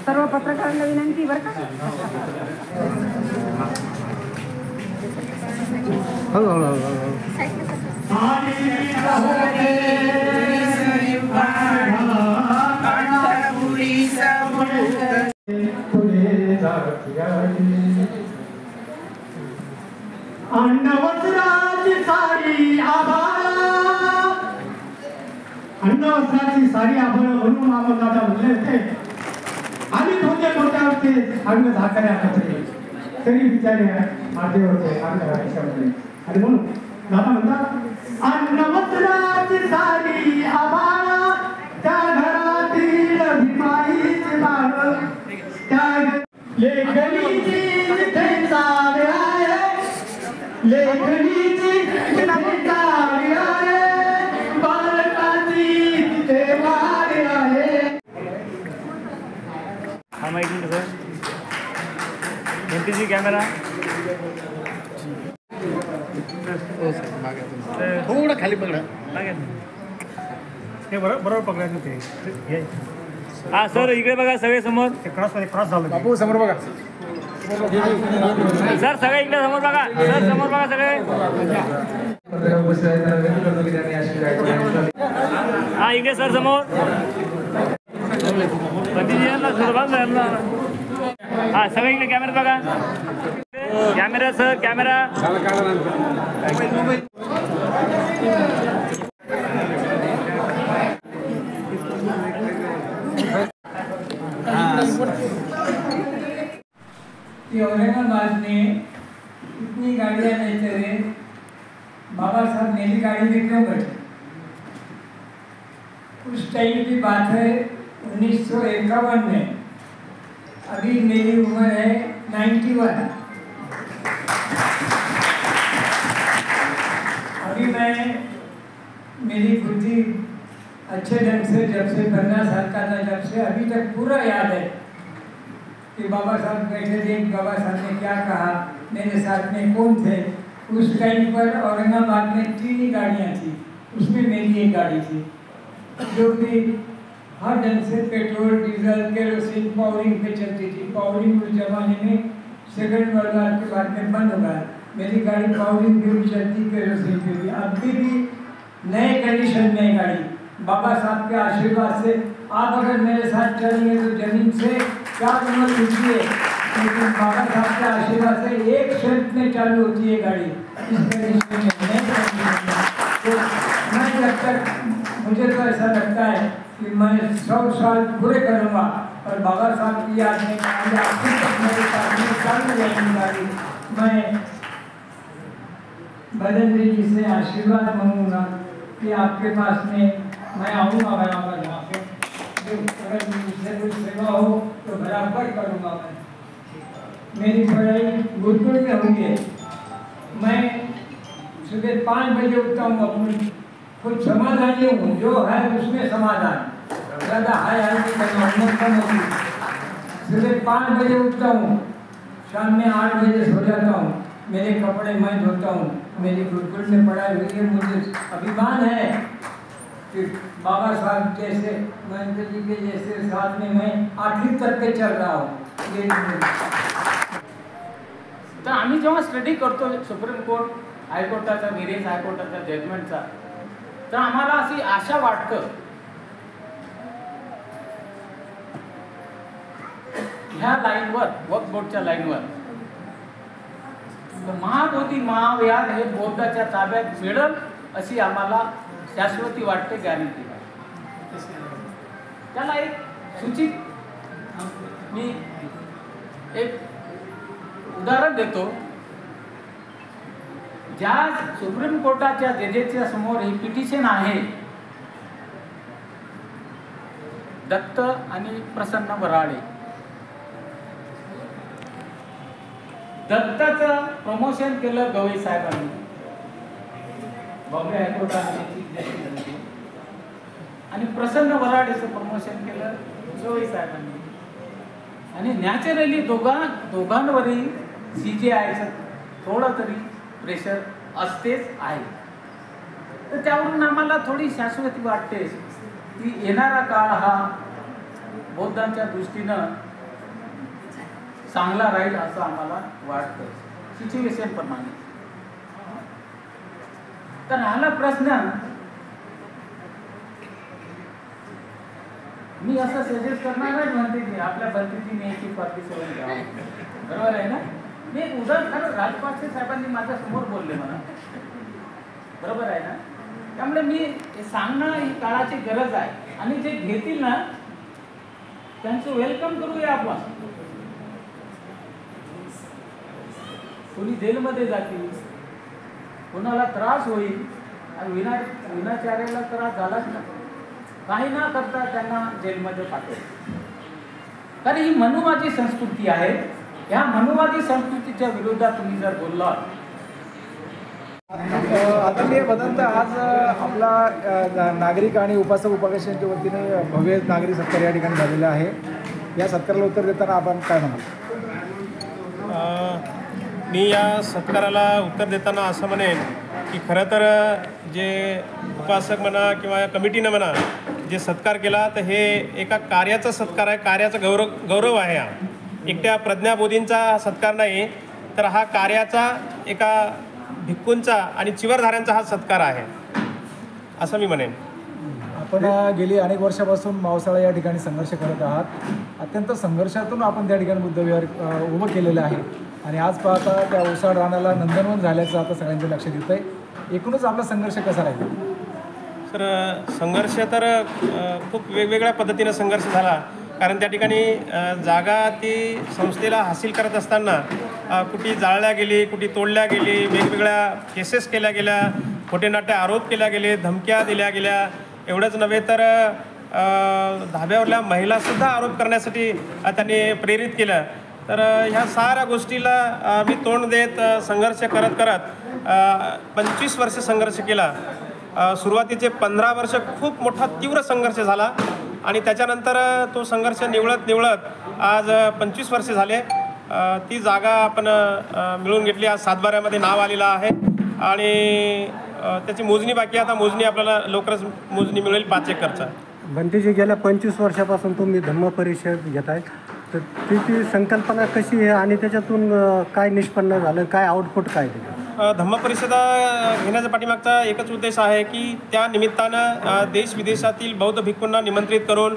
सर्व पत्रकारांना विनंती बरं का. अन्नवस्त्राची साडी आभाळा, अन्नवस्त्राची साडी आभाळा म्हणून दादा म्हणले होते. आम्ही होते अंग झाकऱ्या कपडे तरी बिचारे आधे होते अंगामध्ये. आणि म्हणून दादा म्हणतात अन्नवस्त्राची साडी आभाळा, त्या घरातील भीमाईची बाळ, त्या लेखनीची साडी आहे, लेखनीची साडी आहे, बालकाची ते वाडी आहे. हा माहिती आहे सर. एमपीसी कॅमेरा थोडं खाली पकडा. हे बरोबर पकडायचं ते. हा सर इकडे बघा सगळे समोर. क्रॉस झालं बापू समोर बघा. सर सगळे इकडे समोर बघा. सर समोर बघा सगळे. हा इकडे सर समोर. हा सगळे इकडे कॅमेरा बघा. Camera sir camera. औरंगाबाद में इतनी गाड़ियाँ लेते रहे, बाबा साहब मेरी गाड़ी में क्यों बैठे? उस टाइम की बात है 1951 में. अभी मेरी उम्र है 91. अभी मैं मेरी बुद्धि अच्छे ढंग से जब से 15 साल का था, जब से अभी तक पूरा याद है कि बाबा साहब बैठे थे, बाबा साहब ने क्या कहा, मेरे साथ में कौन थे. उस टाइम पर औरंगाबाद में 3 ही गाड़ियाँ थी, उसमें मेरी एक गाड़ी थी जो कि हर ढंग से पेट्रोल डीजल केरोसिन पावरिंग पे चलती थी. पावरिंग उस जमाने में सेकंड वर्ल्ड वॉर के बाद में बंद हो गया. मेरी गाड़ी पावरिंग पे भी चलती, केरोसिन पे भी. अभी भी नए कंडीशन में गाड़ी बाबा साहब के आशीर्वाद से. आप अगर मेरे साथ चलेंगे तो जमीन से 4 नंबर मिलती है, लेकिन बाबा साहब के आशीर्वाद से एक शेल्फ में चालू होती है गाड़ी. इस कंडीशन में तो मैं जब तक, मुझे तो ऐसा लगता है कि मैं 100 साल पूरे करूँगा और बाबा साहब की याद में आखिर तक मेरे साथ में चालू रहेगी गाड़ी. मैं बदन जी से आशीर्वाद मांगूंगा कि आपके पास में मैं आऊँगा बराबर यहाँ पे. अगर मुझसे कोई सेवा हो तो बराबर करूँगा. मैं मेरी पढ़ाई गुरुकुल में हुई है. मैं सुबह 5 बजे उठता हूँ. अपनी कुछ समाधान नहीं हूँ, जो है उसमें समाधान. ज़्यादा हाय नहीं करना, कम होगी. सुबह 5 बजे उठता हूँ, शाम में 8 बजे सो जाता हूँ. मेरे कपड़े मैं धोता हूँ. मेरी गुरुकुल में पढ़ाई हुई है. मुझे अभिमान है कि बाबा साहब जैसे, महेंद्र जी के जैसे साथ में मैं आखिर तक के चल रहा हूँ. तर आम्ही जेव्हा स्टडी करतो सुप्रीम कोर्ट हायकोर्टाचा, व्हेरियस हायकोर्टाचा जजमेंटचा, तर आम्हाला अशी आशा वाटतं ह्या लाईनवर, वक्फ बोर्डच्या लाईनवर महाबोधी महाविहार हे बोर्डाच्या ताब्यात मिळेल अशी आम्हाला शाश्वती वाटते, गॅरंटी. त्याला एक सूचित मी एक उदाहरण देतो. ज्या सुप्रीम कोर्टाच्या जजेसच्या समोर ही पिटिशन आहे, दत्त आणि प्रसन्न वराळे. दत्ताचं प्रमोशन केलं गवई साहेबांनी, बॉम्बे हायकोर्टाने चीफ जस्टिस, आणि प्रसन्न वराडेचं प्रमोशन केलं गवई साहेबांनी. आणि नॅचरली दोघांवरही CJIचं थोडं तरी प्रेशर असतेच आहे. तर त्यावरून आम्हाला थोडी शाश्वती वाटते की येणारा काळ हा बौद्धांच्या दृष्टीनं चांगला राहील असं आम्हाला वाटतं सिच्युएशन प्रमाणे. तर राहिला प्रश्न, मी असं सजेस्ट करणार नाही म्हणते की आपल्या पद्धतीने याची पार्टिसिपेट घ्यावं, बरोबर आहे ना. मी एक उदाहरण खरं राजपाक्षे साहेबांनी माझ्या समोर बोलले मला, बरोबर आहे ना. त्यामुळे मी सांगणं ही काळाची गरज आहे आणि जे घेतील ना त्यांचं वेलकम करूया आपण. कोणी जेलमध्ये जातील, कोणाला त्रास होईल, विनाचार्याला त्रास झालाच ना, काही न करता त्यांना जेलमध्ये पाठवलं. तर ही मनुवादी संस्कृती आहे. या मनुवादी संस्कृतीच्या विरोधात तुम्ही जर बोललात. आदरणीय भदंत, आज आपला नागरिक आणि उपासक उपासकांच्या वतीने भव्य नागरिक सत्कार या ठिकाणी झालेला आहे. या सत्काराला उत्तर देताना आपण काय म्हणाल? मी या सत्काराला उत्तर देताना असं म्हणेन की खरं तर जे उपासक म्हणा किंवा कमिटीनं म्हणा जे सत्कार केला तर हे एका कार्याचा सत्कार आहे, कार्याचा गौरव आहे. हा एकट्या प्रज्ञाबोधींचा सत्कार नाही, तर हा कार्याचा एका भिक्खूंचा आणि चिवरधाऱ्यांचा हा सत्कार आहे असं मी म्हणेन. आपण गेली अनेक वर्षापासून मावसाळा या ठिकाणी संघर्ष करत आहात. अत्यंत संघर्षातून आपण त्या ठिकाणी बुद्धविहार उभं केलेलं आहे आणि आज पाहता त्या ओसाड रानाला नंदनवन झाल्याचं आता सगळ्यांच्या लक्षात येतं आहे. एकूणच आपला संघर्ष कसा राहील? सर, संघर्ष तर खूप वेगवेगळ्या पद्धतीनं संघर्ष झाला. कारण त्या ठिकाणी जागा ती संस्थेला हासिल करत असताना कुठे जाळल्या गेली, कुठे तोडल्या गेली, वेगवेगळ्या केसेस केल्या गेल्या, खोटे नाटे आरोप केल्या गेले, धमक्या दिल्या गेल्या. एवढंच नव्हे तर धाब्यावरल्या महिलासुद्धा आरोप करण्यासाठी त्यांनी प्रेरित केलं. तर ह्या साऱ्या गोष्टीला मी तोंड देत संघर्ष करत करत 25 वर्ष संघर्ष केला. सुरुवातीचे 15 वर्ष खूप मोठा तीव्र संघर्ष झाला आणि त्याच्यानंतर तो संघर्ष निवळत आज 25 वर्ष झाले. ती जागा आपण मिळवून घेतली. आज सातबाऱ्यामध्ये नाव आलेलं आहे आणि त्याची मोजणी बाकी आहे. आता मोजणी आपल्याला लवकरच मोजणी मिळेल 5 एकरचा. बंटीजी, गेल्या 25 वर्षापासून तुम्ही धम्म परिषद घेत आहे, तर तिची संकल्पना कशी आहे आणि त्याच्यातून काय निष्पन्न झालं, काय आउटपुट काय ते? धम्म परिषद घेण्याचा पाठीमागचा एकच उद्देश आहे की त्या निमित्तानं देश विदेशातील बौद्ध भिक्खूंना निमंत्रित करून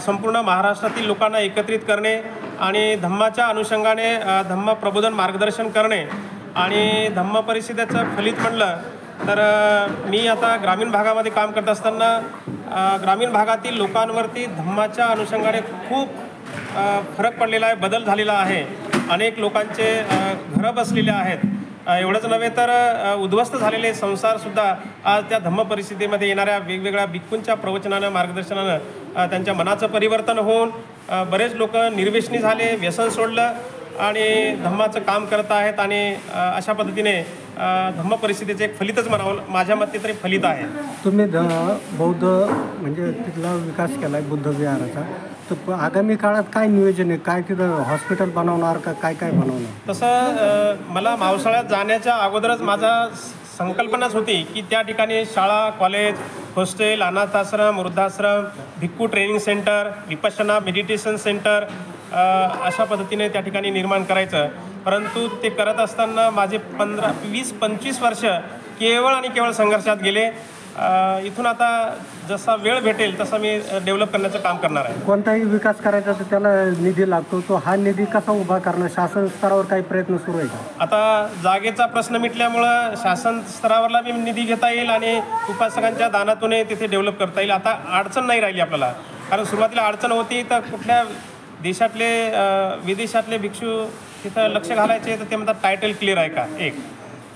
संपूर्ण महाराष्ट्रातील लोकांना एकत्रित करणे आणि धम्माच्या अनुषंगाने धम्म प्रबोधन मार्गदर्शन करणे. आणि धम्म परिषदेचं फलित म्हणलं तर मी आता ग्रामीण भागामध्ये काम करत असताना ग्रामीण भागातील लोकांवरती धम्माच्या अनुषंगाने खूप फरक पडलेला आहे, बदल झालेला आहे. अनेक लोकांचे घरं बसलेले आहेत. एवढंच नव्हे तर उद्ध्वस्त झालेले संसारसुद्धा आज त्या धम्म परिस्थितीमध्ये येणाऱ्या वेगवेगळ्या भिक्खूंच्या प्रवचनानं मार्गदर्शनानं त्यांच्या मनाचं परिवर्तन होऊन बरेच लोक निर्व्यसनी झाले, व्यसन सोडलं आणि धम्माचं काम करत आहेत. आणि अशा पद्धतीने धम्म परिस्थितीचं एक फलितच म्हणावं, माझ्या मते तरी फलित आहे. तुम्ही बौद्ध म्हणजे तिथला विकास केला आहे बुद्ध विहाराचा, तर आगामी काळात काय नियोजन आहे? काय तिथं हॉस्पिटल बनवणार का काय काय बनवणार? तसं मला मावसाळ्यात जाण्याच्या अगोदरच माझा संकल्पनाच होती की त्या ठिकाणी शाळा, कॉलेज, हॉस्टेल, अनाथाश्रम, वृद्धाश्रम, भिक्खू training centre, Vipassana meditation centre अशा पद्धतीने त्या ठिकाणी निर्माण करायचं. परंतु ते करत असताना माझे 20-25 वर्ष केवळ आणि केवळ संघर्षात गेले. इथून आता जसा वेळ भेटेल तसा मी डेव्हलप करण्याचं काम करणार आहे. कोणताही विकास करायचा तर त्याला निधी लागतो, तो हा निधी कसा उभा करणं, शासन स्तरावर काही प्रयत्न सुरू आहे का? आता जागेचा प्रश्न मिटल्यामुळं शासन स्तरावरला बी निधी घेता येईल आणि उपासकांच्या दानातूनही तिथे डेव्हलप करता येईल. आता अडचण नाही राहिली आपल्याला. कारण सुरुवातीला अडचण होती तर कुठल्या देशातले विदेशातले भिक्षू तिथं लक्ष घालायचे तर ते म्हणतात टायटल क्लिअर आहे का, एक.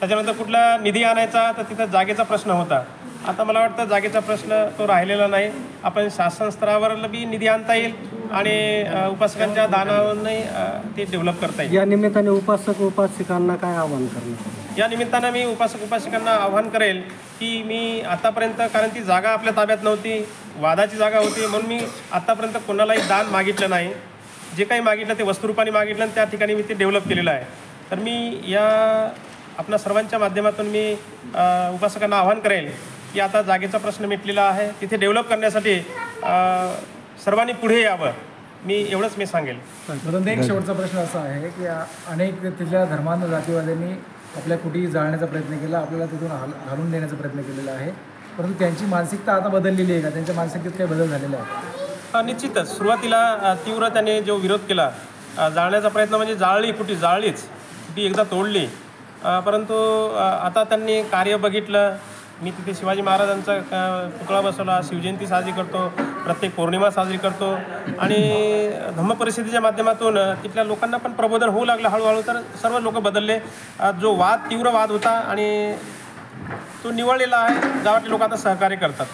त्याच्यानंतर कुठला निधी आणायचा तर तिथं जागेचा प्रश्न होता. आता मला वाटतं जागेचा प्रश्न तो राहिलेला नाही. आपण शासन स्तरावर बी निधी आणता येईल आणि उपासकांच्या दानावरूनही ते डेव्हलप करता येईल. या निमित्ताने उपासक उपासिकांना काय आवाहन करणार? या निमित्तानं मी उपासक उपासिकांना आवाहन करेल की मी आतापर्यंत, कारण ती जागा आपल्या ताब्यात नव्हती, वादाची जागा होती, म्हणून मी आतापर्यंत कोणालाही दान मागितलं नाही. जे काही मागितलं ते वस्तुरूपाने मागितलं आणि त्या ठिकाणी मी ते डेव्हलप केलेलं आहे. तर मी या आपल्या सर्वांच्या माध्यमातून मी उपासकांना आवाहन करेल की आता जागेचा प्रश्न मिटलेला आहे, तिथे डेव्हलप करण्यासाठी सर्वांनी पुढे यावं मी एवढंच मी सांगेल. परंतु एक शेवटचा प्रश्न असा आहे की अनेक तिथल्या धर्मांध जातीवाद्यांनी आपल्या कुठेही जाळण्याचा प्रयत्न केला, आपल्याला तिथून घालून देण्याचा प्रयत्न केलेला आहे, परंतु त्यांची मानसिकता आता बदललेली आहे का? त्यांच्या मानसिकतेत काही बदल झालेला आहे? निश्चितच सुरुवातीला तीव्र त्याने जो विरोध केला, जाळण्याचा प्रयत्न म्हणजे जाळलीच कुठी एकदा तोडली, परंतु आता त्यांनी कार्य बघितलं. मी तिथे शिवाजी महाराजांचा पुतळा बसवला, शिवजयंती साजरी करतो, प्रत्येक पौर्णिमा साजरी करतो आणि धम्म परिषदेच्या माध्यमातून तिथल्या लोकांना पण प्रबोधन होऊ लागलं हळूहळू. तर सर्व लोक बदलले. जो तीव्र वाद होता आणि तो निवळलेला आहे. गावातले लोक आता सहकार्य करतात.